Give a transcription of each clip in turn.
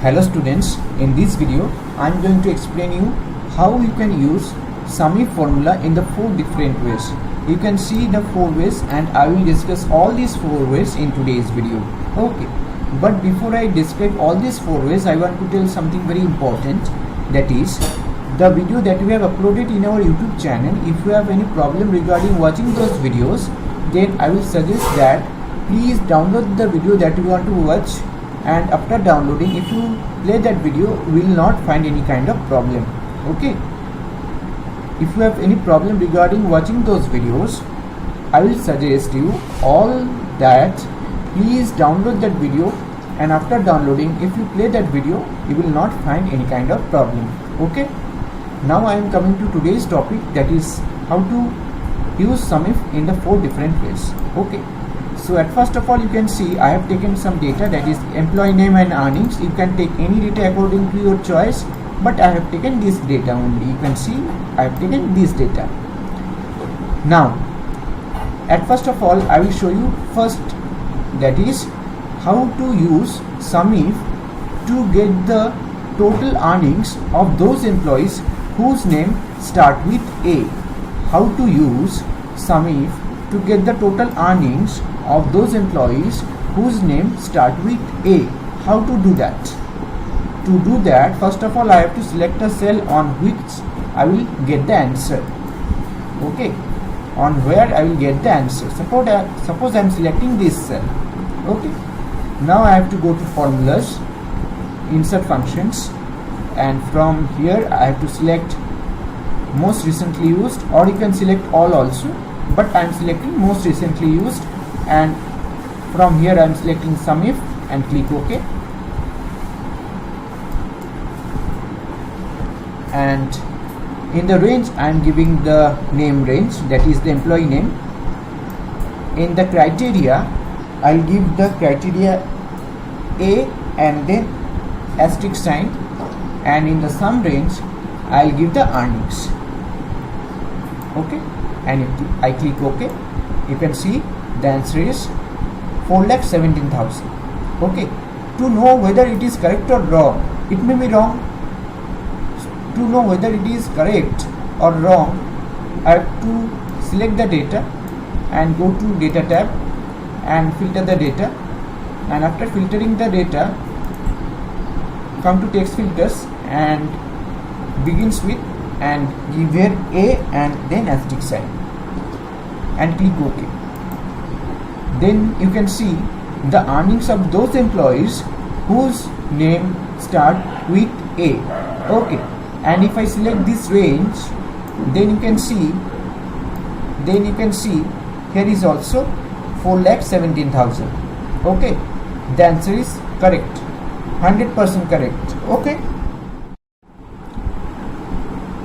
Hello students, in this video I am going to explain you how you can use SUMIF formula in the 4 different ways. You can see the 4 ways and I will discuss all these 4 ways in today's video. Okay, but before I describe all these 4 ways, I want to tell something very important, that is the video that we have uploaded in our YouTube channel. If you have any problem regarding watching those videos, then I will suggest that please download the video that you want to watch, and after downloading, if you play that video, you will not find any kind of problem. Okay, if you have any problem regarding watching those videos, I will suggest you all that please download that video, and after downloading, if you play that video, you will not find any kind of problem. Okay, now I am coming to today's topic, that is how to use SUMIF in the 4 different ways. Okay, so at first of all, you can see I have taken some data, that is employee name and earnings. You can take any data according to your choice, but I have taken this data only. You can see I have taken this data. Now at first of all, I will show you first, that is how to use SUMIF to get the total earnings of those employees whose name start with A. How to use SUMIF to get the total earnings of those employees whose name start with A. How to do that? To do that, first of all, I have to select a cell on which I will get the answer. Okay, on where I will get the answer. Suppose I am selecting this cell. Okay, now I have to go to formulas, insert functions, and from here I have to select most recently used, or you can select all also, but I am selecting most recently used, and from here I am selecting SUMIF and click OK. And in the range I am giving the name range, that is the employee name. In the criteria, I will give the criteria A and then asterisk sign, and in the sum range I will give the earnings. Okay, and if I click OK, you can see the answer is 4,17,000. Okay, to know whether it is correct or wrong, it may be wrong. To know whether it is correct or wrong, I have to select the data and go to data tab and filter the data, and after filtering the data, come to text filters and begins with and give here A and then asterisk sign and click OK. Then you can see the earnings of those employees whose name start with A. Okay, and if I select this range, then you can see here is also 4,17,000. Okay, the answer is correct, 100% correct. Okay,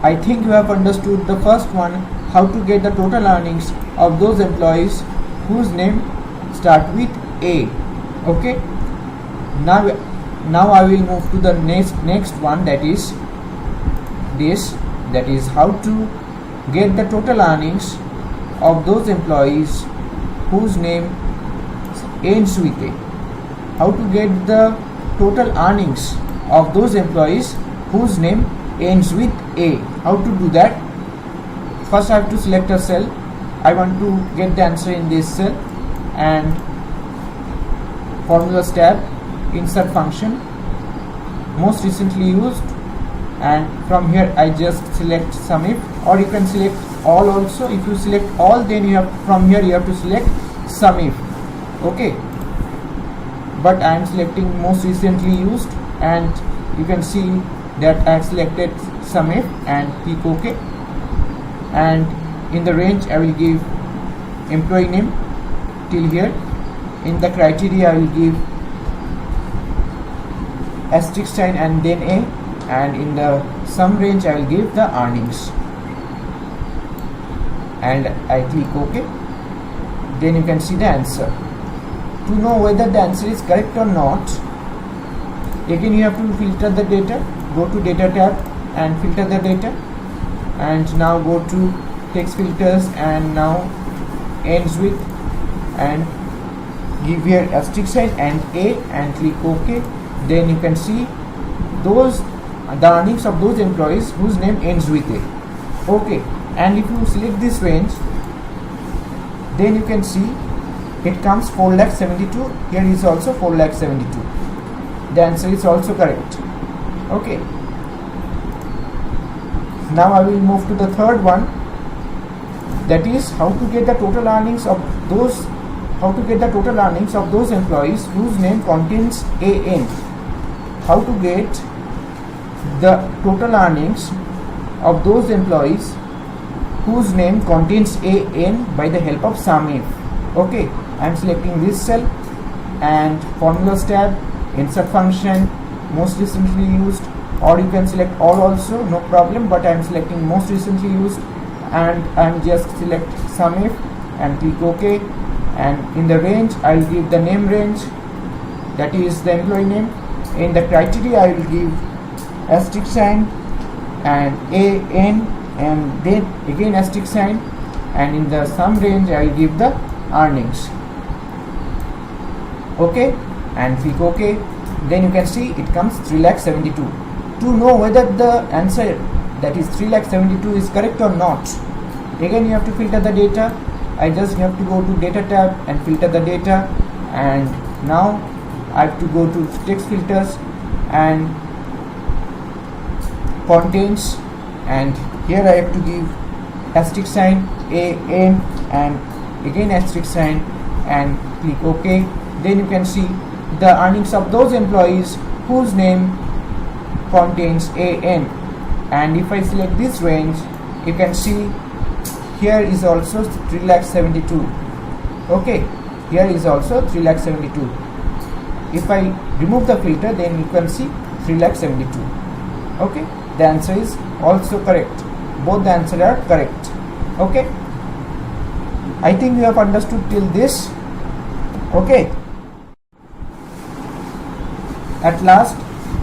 I think you have understood the first one, how to get the total earnings of those employees whose name start with A. Okay, now I will move to the next one, that is this, that is how to get the total earnings of those employees whose name ends with A. How to get the total earnings of those employees whose name ends with A. How to do that? First I have to select a cell. I want to get the answer in this cell, and formulas tab, insert function, most recently used, and from here I just select SUMIF, or you can select all also. If you select all, then you have, from here you have to select SUMIF. Okay, but I am selecting most recently used, and you can see that I have selected SUMIF and click OK. And in the range I will give employee name till here. In the criteria I will give asterisk sign and then A, and in the sum range I will give the earnings, and I click OK. Then you can see the answer. To know whether the answer is correct or not, again you have to filter the data. Go to data tab and filter the data, and now go to text filters and now ends with, and give here asterisk sign and A and click OK. Then you can see the earnings of those employees whose name ends with A. Okay, and if you select this range, then you can see it comes 4,72,000. Here is also 4,72,000. The answer is also correct. Okay. Now I will move to the third one, that is how to get the total earnings of those employees whose name contains AN. How to get the total earnings of those employees whose name contains AN by the help of SUMIF. Okay, I am selecting this cell and formulas tab, insert function, most recently used, or you can select all also, no problem, but I am selecting most recently used, and I am just select SUMIF and click OK. And in the range I will give the name range, that is the employee name. In the criteria I will give asterisk sign and AN, and then again asterisk sign, and in the sum range I will give the earnings. Okay, and click OK. Then you can see it comes 3,72,000. To know whether the answer, that is 3,72,000, is correct or not, again you have to filter the data. I just have to go to data tab and filter the data, and now I have to go to text filters and contents, and here I have to give asterisk sign AN and again asterisk sign and click OK. Then you can see the earnings of those employees whose name contains AN, and if I select this range, you can see here is also 3,72,000. Okay, here is also 3,72,000. If I remove the filter, then you can see 3,72,000. Okay, the answer is also correct. Both the answers are correct. Okay, I think you have understood till this. Okay, at last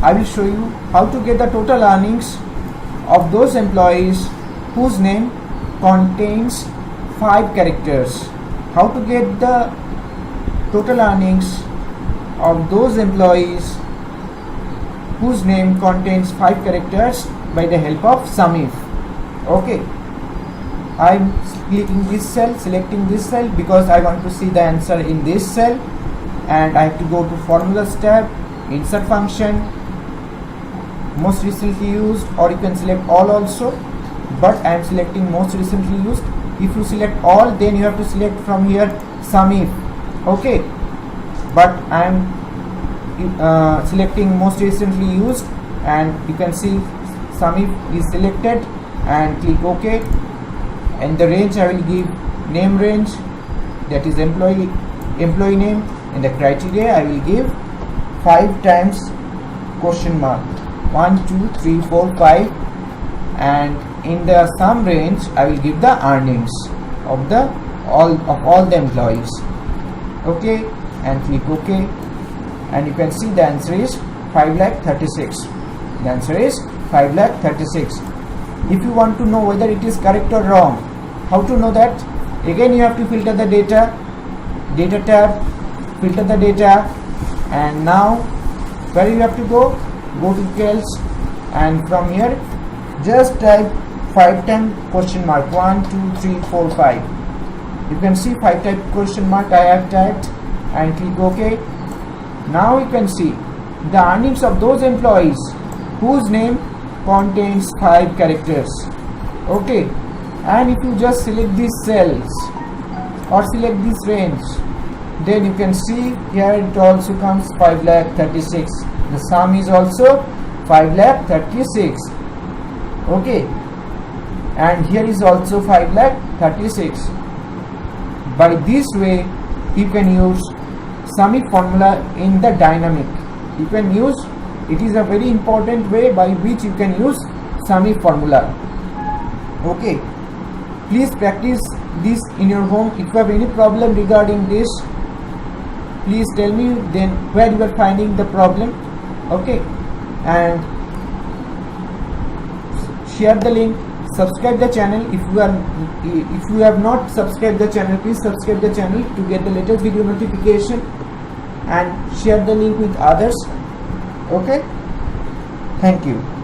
I will show you how to get the total earnings of those employees whose name contains 5 characters. How to get the total earnings of those employees whose name contains 5 characters by the help of SUMIF. Okay, I am clicking this cell, selecting this cell because I want to see the answer in this cell, and I have to go to formulas tab, insert function, most recently used, or you can select all also, but I am selecting most recently used. If you select all, then you have to select from here SUMIF. Okay, but I am selecting most recently used, and you can see SUMIF is selected, and click OK. And the range I will give name range, that is employee name. In the criteria I will give 5 times question mark, 1 2 3 4 5, and in the sum range I will give the earnings of all the employees. Okay, and click OK, and you can see the answer is 5,36,000. The answer is 5,36,000. If you want to know whether it is correct or wrong, how to know that? Again you have to filter the data tab, filter the data, and now where you have to go to details, and from here just type 5 times question mark, 1 2 3 4 5. You can see 5 type question mark I have typed, and click OK. Now you can see the earnings of those employees whose name contains 5 characters. Okay, and if you just select these cells or select this range, then you can see here it also comes 5,36,000. The sum is also 5,36,000. Okay, and here is also 5,36,000. By this way you can use SUMIF formula in the dynamic. You can use, it is a very important way by which you can use SUMIF formula. Okay, please practice this in your home. If you have any problem regarding this, please tell me then where you are finding the problem. Okay, and share the link, subscribe the channel. If you have not subscribed the channel, please subscribe the channel to get the latest video notification, and share the link with others. Okay, Thank you.